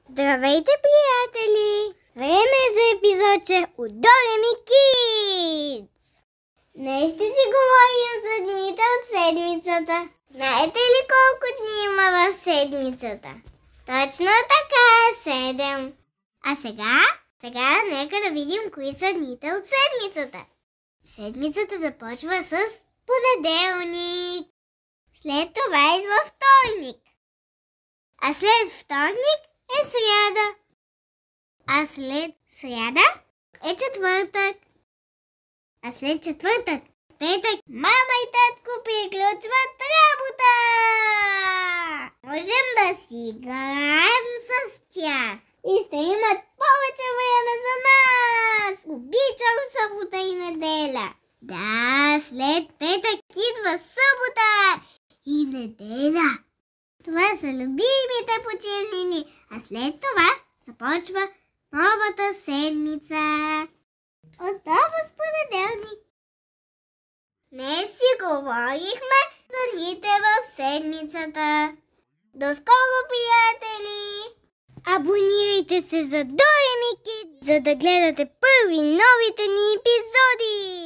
Здравейте, приятели! Време е за епизодче от Doremi Kids! Днес ще си говорим за дните от седмицата. Знаете ли колко дни има в седмицата? Точно така, 7. А сега нека да видим кои са дните от седмицата. Седмицата започва с понеделник. След това идва вторник. А след вторник е сряда. А след сряда е четвъртък. А след четвъртък, петък, мама и татко приключват работа. Можем да си играем с тях. И ще имат повече време за нас. Обичам събота и неделя. Да, след петък идва събота и неделя. Това са любимите почивнини, а след това започва новата седмица. Отново с понеделник. Днес си говорихме за дните в седмицата. До скоро, приятели! Абонирайте се за Doremi Kids, за да гледате първи новите ни епизоди!